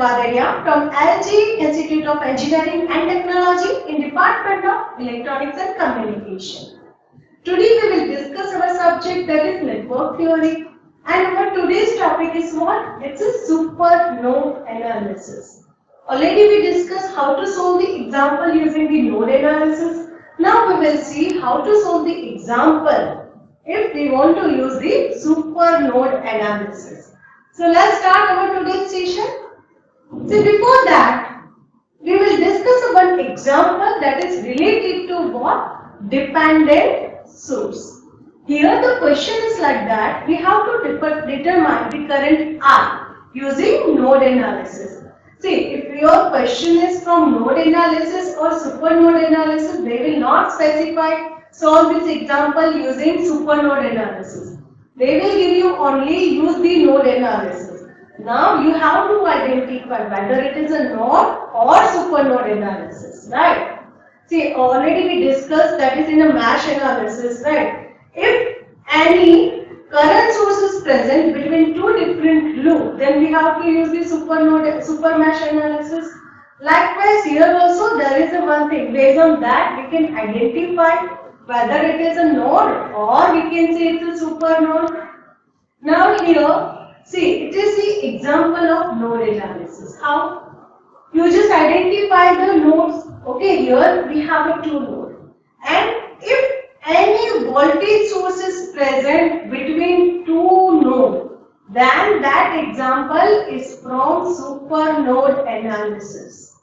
Vadaria from LG Institute of Engineering and Technology in Department of Electronics and Communication. Today we will discuss our subject, that is network theory, and our today's topic is what? It's a super node analysis. Already we discussed how to solve the example using the node analysis. Now we will see how to solve the example if we want to use the super node analysis. So let's start our today's session. So before that, we will discuss one example that is related to what? Dependent source. Here the question is like that, we have to determine the current I using node analysis. See, if your question is from node analysis or super node analysis, they will not specify solve this example using super node analysis. They will give you only use the node analysis. Now you have to identify whether it is a node or super node analysis, right? See, already we discussed that is in a mesh analysis, right? If any current source is present between two different loops, then we have to use the super mesh analysis. Likewise, here also there is a one thing. Based on that, we can identify whether it is a node or we can say it's a super node. Now here, see, it is the example of node analysis. How? You just identify the nodes. Okay, here we have a two node, and if any voltage source is present between two nodes, then that example is from super node analysis.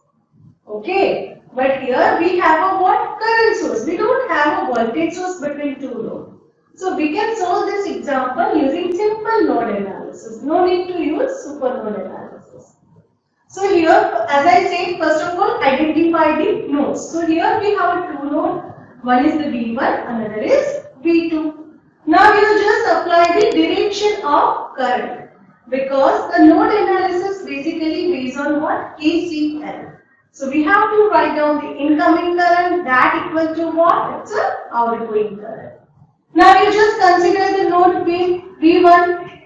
Okay, but here we have a what? Current source. We don't have a voltage source between two nodes. So we can solve this example using simple node analysis. No need to use super node analysis. So here, as I said, first of all, identify the nodes. So here we have a two node. One is the V1, another is V2. Now you just apply the direction of current, because the node analysis basically based on what? KCL. So we have to write down the incoming current, that equal to what? It's a outgoing current. Now you just consider the node V1,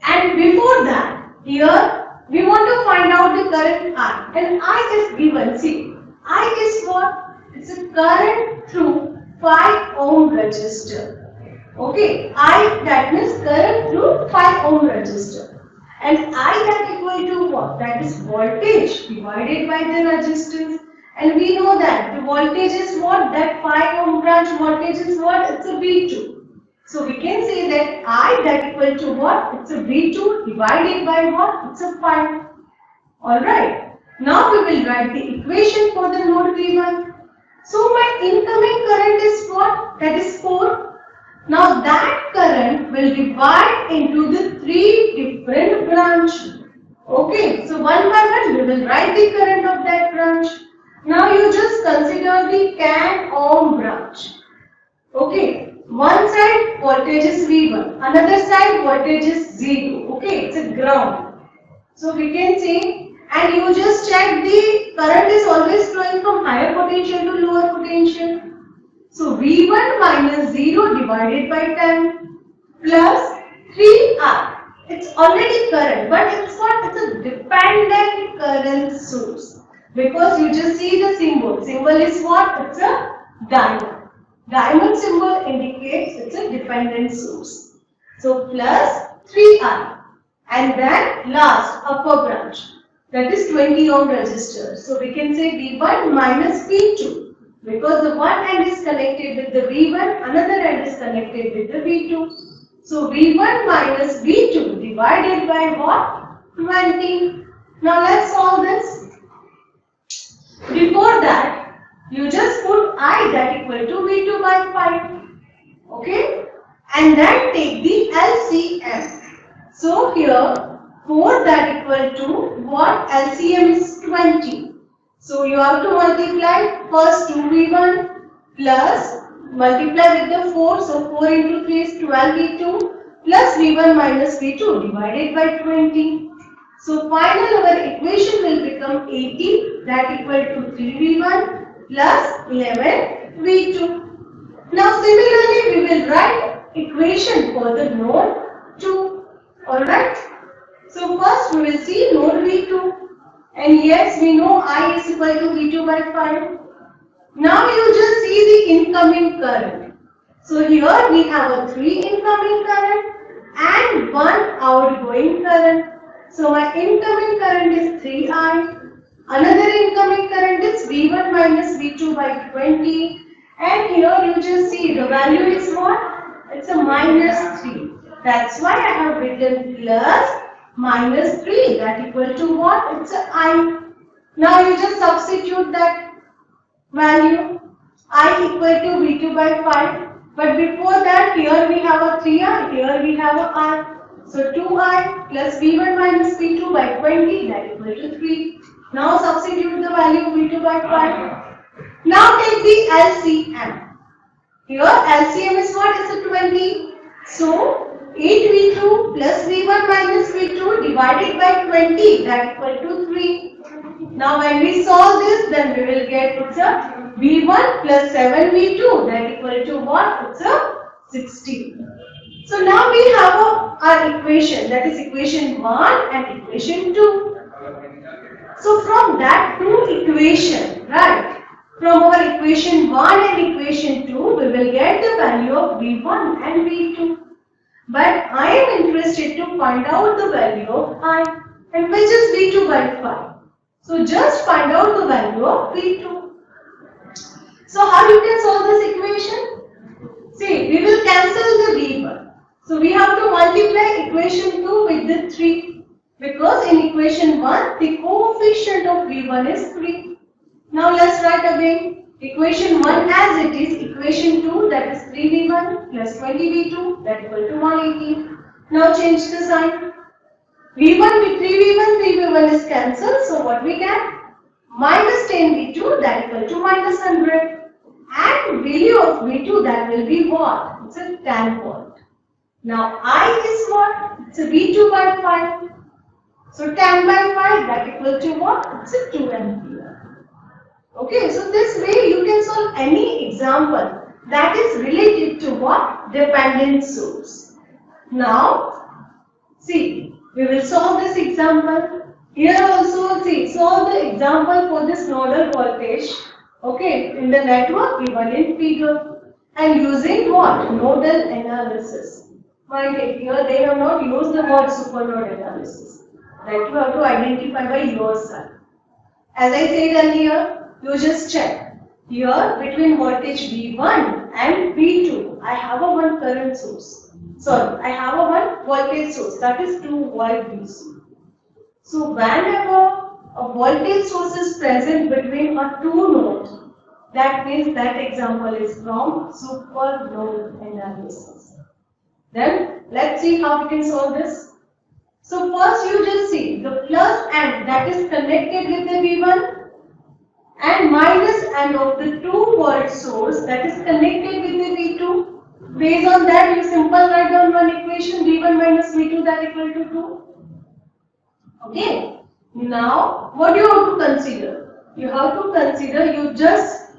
and before that, here we want to find out the current I, and I is V1. See, I is what? It's a current through 5 ohm resistor. Okay, I that means current through 5 ohm resistor. And I that equal to what? That is voltage divided by the resistance. And we know that the voltage is what? That 5 ohm branch voltage is what? It's a V2. So we can say that I that equal to what? It's a V2 divided by what? It's a 5. Alright. Now we will write the equation for the node V1. So my incoming current is what? That is 4. Now that current will divide into the 3 different branches. Okay, so one by one we will write the current of that branch. Now you just consider the 10 ohm branch. Okay, one side voltage is V1, another side voltage is 0. Okay, it's a ground. So we can say, and you just check the current is always flowing from higher potential to lower potential. So V1 minus 0 divided by 10 plus 3R. It's already current, but it's what? It's a dependent current source. Because you just see the symbol. Symbol is what? It's a diamond. Diamond symbol indicates it's a dependent source. So plus 3R. And then last upper branch. That is 20 ohm resistor. So we can say V1 minus V2. Because the one end is connected with the V1, another end is connected with the V2. So V1 minus V2 divided by what? 20. Now let's solve this. Before that, you just put I that equal to V2 by 5. Okay? And then take the LCM. So here, 4 that equal to what? LCM is 20. So you have to multiply first 2V1 plus multiply with the 4. So 4 into 3 is 12V2 plus V1 minus V2 divided by 20. So final our equation will become 80 that equal to 3V1 plus 11V2. Now similarly we will write equation for the node 2. Alright. So first we will see node V2. And yes, we know I is equal to V2 by 5. Now you just see the incoming current. So here we have a 3 incoming current and 1 outgoing current. So my incoming current is 3I. Another incoming current is V1 minus V2 by 20. And here you just see the value is what? It's a minus 3. That's why I have written plus minus 3. That equal to what? It's a I. Now you just substitute that value. I equal to V2 by 5. But before that, here we have a 3I, here we have a I. So 2I plus V1 minus V2 by 20, that equal to 3. Now substitute the value V2 by 5. Now take the LCM. Here LCM is what? Is a 20. So 8V2 plus V1 minus V2 divided by 20, that equal to 3. Now when we solve this, then we will get it's a V1 plus 7V2, that equal to what? It's a 60. So now we have our equation, that is equation 1 and equation 2. So from that two equation, right? From our equation 1 and equation 2, we will get the value of V1 and V2. But I am interested to find out the value of I, and which is V2 by 5. So just find out the value of V2. So how you can solve this equation? See, we will cancel the V1. So we have to multiply equation 2 with the 3. Because in equation 1, the coefficient of V1 is 3. Now let's write again. Equation 1 as it is, equation 2 that is 3V1 plus 20V2 that equal to 180. Now change the sign. V1 with 3V1 is cancelled. So what we get? Minus 10V2 that equal to minus 100. And value of V2 that will be what? It's a 10 volt. Now I is what? It's a V2 by 5. So 10 by 5 that equal to what? It's a 2 ampere. Okay, so this way you can solve any example that is related to what? Dependent source. Now, see, we will solve this example. Here also, see, solve the example for this nodal voltage. Okay, in the network given in figure. And using what? Nodal analysis. Mind it, here they have not used the word supernode analysis. That you have to identify by yourself. As I said earlier, you just check. Here between voltage V1 and V2, I have a one current source. Sorry, I have a one voltage source, that is 2 volt DC. So whenever a voltage source is present between a two nodes, that means that example is from super node analysis. Then let's see how we can solve this. So first you just see the plus and that is connected with the V1 and minus and of the 2 volt source that is connected with the V2. Based on that you simple write down one equation V1 minus V2 that equal to 2. Okay. Now what do you have to consider? You have to consider, you just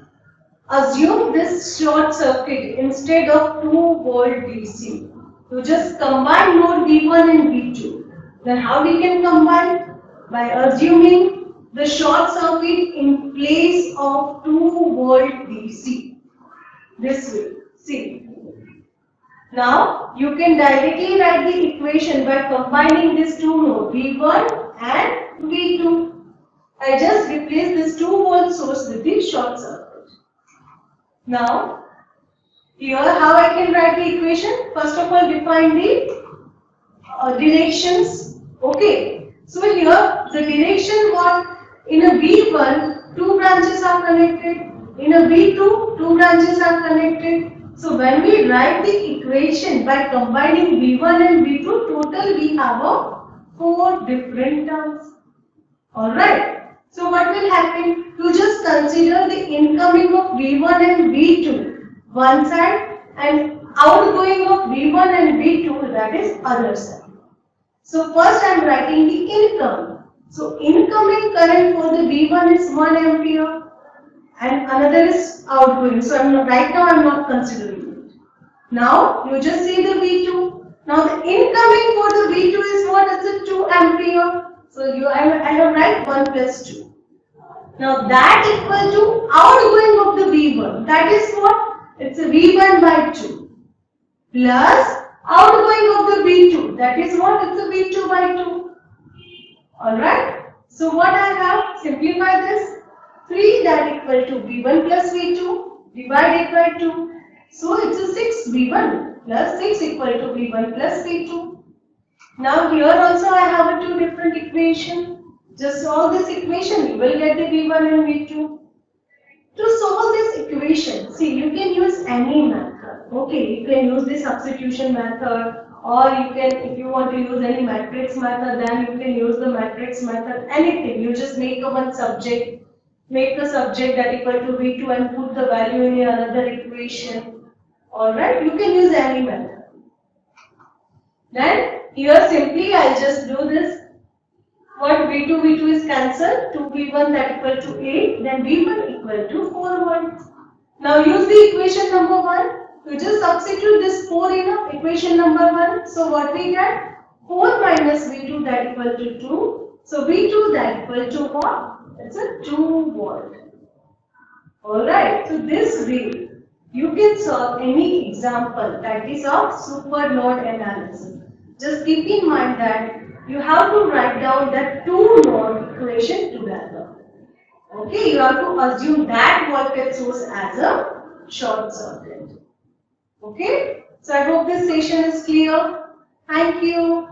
assume this short circuit instead of 2 volt DC. You just combine node V1 and V2. Then how we can combine? By assuming the short circuit in place of 2 volt DC. This way. See. Now you can directly write the equation by combining these two nodes V1 and V2. I just replace this 2 volt source with the short circuit. Now here how I can write the equation? First of all define the directions. Okay. So here the direction what? In a V1 2 branches are connected. In a V2 2 branches are connected. So when we write the equation by combining V1 and V2, total we have a 4 different terms. Alright. So what will happen? You just consider the incoming of V1 and V2 one side and outgoing of V1 and V2 that is other side. So first I am writing the income. So incoming current for the V1 is 1 ampere. And another is outgoing. So right now I am not considering it. Now you just see the V2. Now the incoming for the V2 is what? It's a 2 ampere. So I have write 1 plus 2. Now that equal to outgoing of the V1. That is what? It's a V1 by 2 plus outgoing of the V2. That is what? It's a V2 by 2. Alright. So what I have? Simplify this. 3 that equal to V1 plus V2 divided by 2. So it's a 6 V1 plus 6 equal to V1 plus V2. Now here also I have a two different equation. Just solve this equation, you will get the V1 and V2. To solve this equation, see, you can use any method. Okay, you can use the substitution method, or you can, if you want to use any matrix method, then you can use the matrix method. Anything, you just make a one subject, make the subject that equal to V2 and put the value in another equation. Alright, you can use any method. Then here simply I'll just do this. What V2 is cancelled, 2V1 that equal to 8, then V1 equal to 4 Now use the equation number 1. You just substitute this 4 in equation number 1. So what we get? 4 minus V2 that equal to 2. So V2 that equal to what? It's a 2 volt. Alright, so this way you can solve any example that is of super node analysis. Just keep in mind that you have to write down the two node equation together. Okay, you have to assume that voltage source as a short circuit. Okay, so I hope this session is clear. Thank you.